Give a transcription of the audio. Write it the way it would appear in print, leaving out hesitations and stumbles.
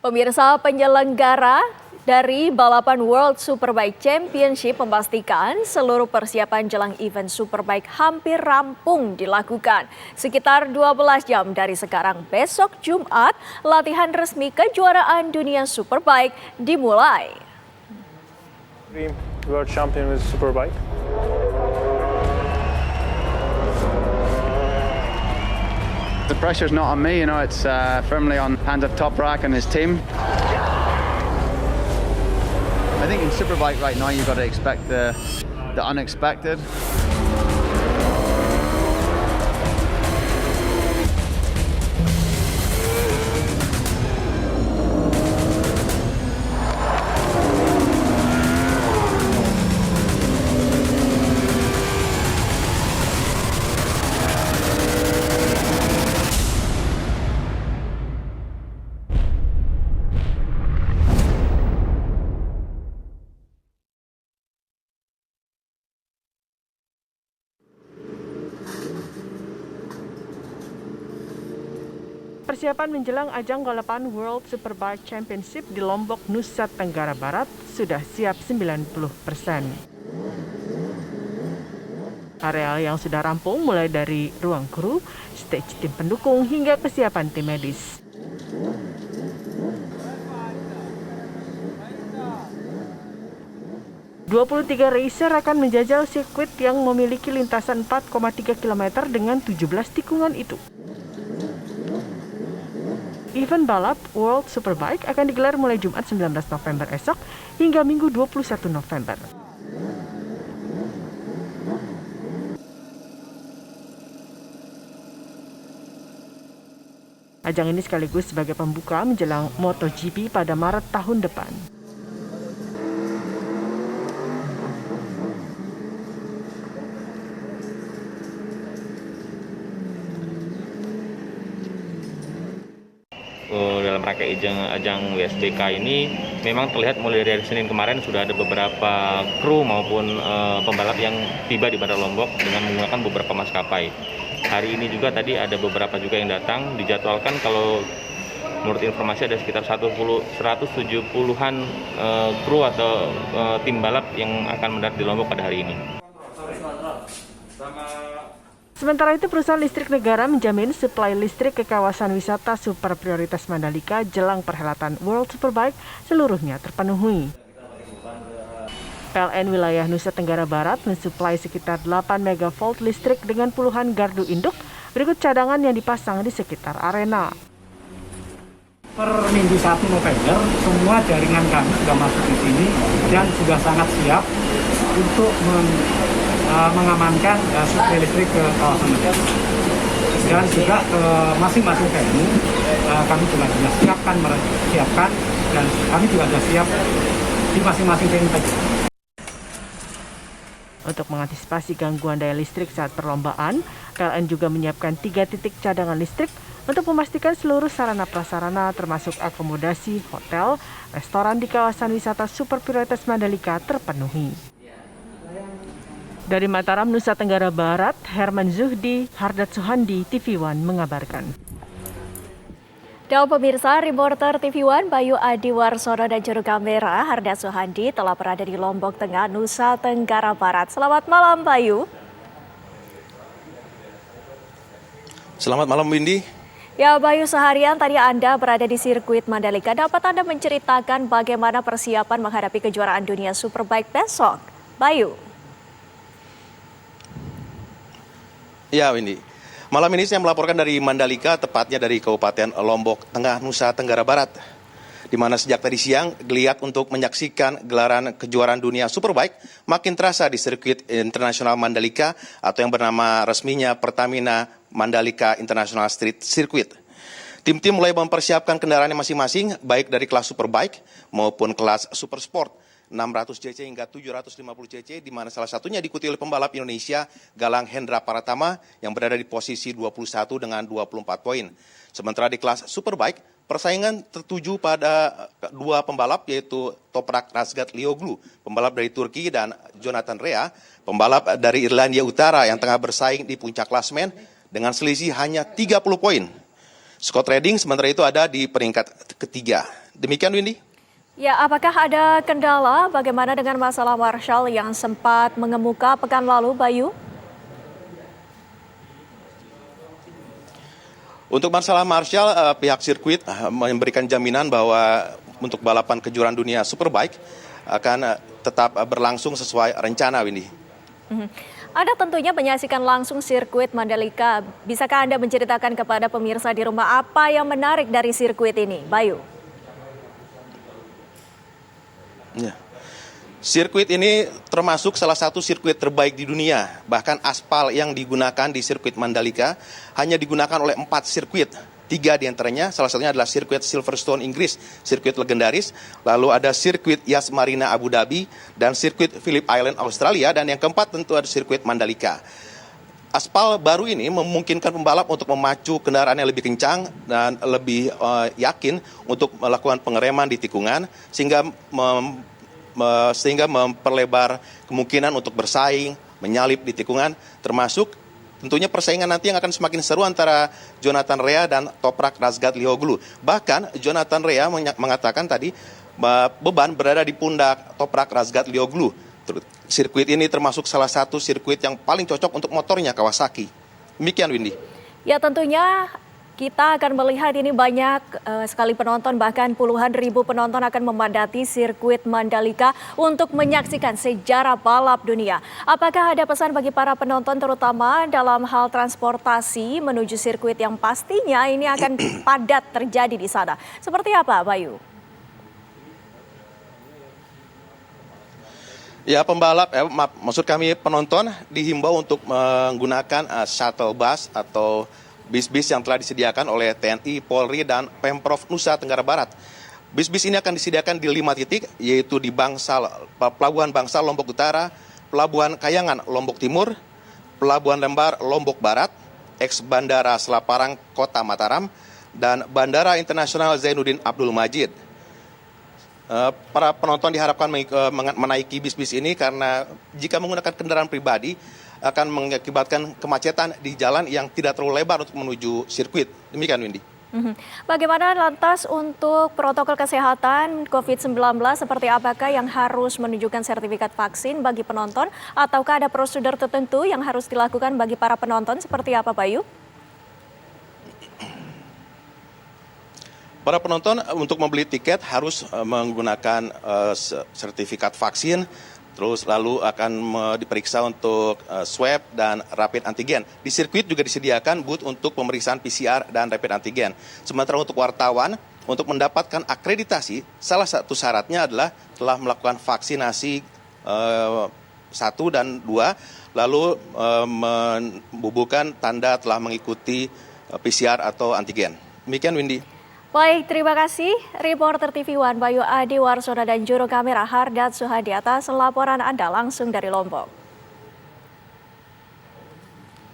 Pemirsa, penyelenggara dari balapan World Superbike Championship memastikan seluruh persiapan jelang event Superbike hampir rampung dilakukan. Sekitar 12 jam dari sekarang besok Jumat, latihan resmi kejuaraan dunia Superbike dimulai. World champion with Superbike. The pressure's not on me, it's firmly on hands of Toprak and his team. I think in Superbike right now you've got to expect the unexpected. Persiapan menjelang ajang balapan World Superbike Championship di Lombok, Nusa Tenggara Barat sudah siap 90%. Areal yang sudah rampung mulai dari ruang kru, stage tim pendukung hingga kesiapan tim medis. ...23 racer akan menjajal sirkuit yang memiliki lintasan 4,3 km dengan 17 tikungan itu. Event balap World Superbike akan digelar mulai Jumat 19 November esok hingga Minggu 21 November. Ajang ini sekaligus sebagai pembuka menjelang MotoGP pada Maret tahun depan. Dalam rangka ajang WSBK ini memang terlihat mulai dari Senin kemarin sudah ada beberapa kru maupun pembalap yang tiba di Bandar Lombok dengan menggunakan beberapa maskapai. Hari ini juga tadi ada beberapa juga yang datang, dijadwalkan kalau menurut informasi ada sekitar 170-an kru atau tim balap yang akan mendarat di Lombok pada hari ini. Sementara itu, perusahaan listrik negara menjamin suplai listrik ke kawasan wisata super prioritas Mandalika jelang perhelatan World Superbike seluruhnya terpenuhi. PLN wilayah Nusa Tenggara Barat mensuplai sekitar 8 megavolt listrik dengan puluhan gardu induk, berikut cadangan yang dipasang di sekitar arena. Per Minggu 1 November, semua jaringan kami sudah masuk di sini dan sudah sangat siap untuk mengamankan suplai listrik ke kawasan ini. Dan juga ke masing-masing venue kami juga sudah siapkan dan kami juga sudah siap di masing-masing venue tadi. Untuk mengantisipasi gangguan daya listrik saat perlombaan, PLN juga menyiapkan 3 titik cadangan listrik untuk memastikan seluruh sarana prasarana termasuk akomodasi, hotel, restoran di kawasan wisata super prioritas Mandalika terpenuhi. Dari Mataram, Nusa Tenggara Barat, Herman Zuhdi, Hardat Suhandi, TV One mengabarkan. Dan pemirsa, reporter TV One Bayu Adiwarsono dan juru kamera Hardat Suhandi telah berada di Lombok Tengah, Nusa Tenggara Barat. Selamat malam, Bayu. Selamat malam, Windy. Ya, Bayu, seharian tadi Anda berada di sirkuit Mandalika. Dapat Anda menceritakan bagaimana persiapan menghadapi kejuaraan dunia Superbike besok? Bayu. Ya, Windy. Malam ini saya melaporkan dari Mandalika, tepatnya dari Kabupaten Lombok Tengah, Nusa Tenggara Barat. Di mana sejak tadi siang, geliat untuk menyaksikan gelaran kejuaraan dunia Superbike makin terasa di sirkuit internasional Mandalika atau yang bernama resminya Pertamina Mandalika International Street Circuit. Tim-tim mulai mempersiapkan kendaraannya masing-masing, baik dari kelas Superbike maupun kelas Super Sport. 600 cc hingga 750 cc, di mana salah satunya diikuti oleh pembalap Indonesia Galang Hendra Paratama yang berada di posisi 21 dengan 24 poin. Sementara di kelas Superbike, persaingan tertuju pada dua pembalap yaitu Toprak Razgat Lioglu, pembalap dari Turki, dan Jonathan Rea, pembalap dari Irlandia Utara yang tengah bersaing di puncak klasemen dengan selisih hanya 30 poin. Scott Redding sementara itu ada di peringkat ketiga. Demikian Windy. Ya, apakah ada kendala bagaimana dengan masalah Marshall yang sempat mengemuka pekan lalu, Bayu? Untuk masalah Marshall, pihak sirkuit memberikan jaminan bahwa untuk balapan kejuaraan dunia Superbike akan tetap berlangsung sesuai rencana, Windy. Anda tentunya menyaksikan langsung sirkuit Mandalika. Bisakah Anda menceritakan kepada pemirsa di rumah apa yang menarik dari sirkuit ini, Bayu? Ya. Sirkuit ini termasuk salah satu sirkuit terbaik di dunia. Bahkan aspal yang digunakan di sirkuit Mandalika hanya digunakan oleh 4 sirkuit. 3 diantaranya, salah satunya adalah sirkuit Silverstone Inggris, sirkuit legendaris. Lalu ada sirkuit Yas Marina Abu Dhabi dan sirkuit Phillip Island Australia. Dan yang keempat tentu ada sirkuit Mandalika. Aspal baru ini memungkinkan pembalap untuk memacu kendaraan yang lebih kencang dan lebih yakin untuk melakukan pengereman di tikungan sehingga memperlebar kemungkinan untuk bersaing, menyalip di tikungan, termasuk tentunya persaingan nanti yang akan semakin seru antara Jonathan Rea dan Toprak Razgatlioglu. Bahkan Jonathan Rea mengatakan tadi beban berada di pundak Toprak Razgatlioglu. Sirkuit ini termasuk salah satu sirkuit yang paling cocok untuk motornya Kawasaki. Demikian Windy. Ya, tentunya kita akan melihat ini banyak sekali penonton, bahkan puluhan ribu penonton akan memadati sirkuit Mandalika untuk menyaksikan sejarah balap dunia. Apakah ada pesan bagi para penonton terutama dalam hal transportasi menuju sirkuit yang pastinya ini akan padat terjadi di sana? Seperti apa, Bayu? Ya, maksud kami penonton dihimbau untuk menggunakan shuttle bus atau bis-bis yang telah disediakan oleh TNI, Polri, dan Pemprov Nusa Tenggara Barat. Bis-bis ini akan disediakan di 5 titik, yaitu di Pelabuhan Bangsal Lombok Utara, Pelabuhan Kayangan Lombok Timur, Pelabuhan Lembar Lombok Barat, ex-Bandara Selaparang Kota Mataram, dan Bandara Internasional Zainuddin Abdul Majid. Para penonton diharapkan menaiki bis-bis ini karena jika menggunakan kendaraan pribadi akan mengakibatkan kemacetan di jalan yang tidak terlalu lebar untuk menuju sirkuit. Demikian Windy. Bagaimana lantas untuk protokol kesehatan COVID-19, seperti apakah yang harus menunjukkan sertifikat vaksin bagi penonton ataukah ada prosedur tertentu yang harus dilakukan bagi para penonton, seperti apa, Bayu? Para penonton untuk membeli tiket harus menggunakan sertifikat vaksin, terus lalu akan diperiksa untuk swab dan rapid antigen. Di sirkuit juga disediakan booth untuk pemeriksaan PCR dan rapid antigen. Sementara untuk wartawan, untuk mendapatkan akreditasi, salah satu syaratnya adalah telah melakukan vaksinasi 1 dan 2, lalu membubuhkan tanda telah mengikuti PCR atau antigen. Demikian Windy. Baik, terima kasih reporter TV One Bayu Adi Warsono dan juru kamera Hardat Suhadi atas laporan Anda langsung dari Lombok.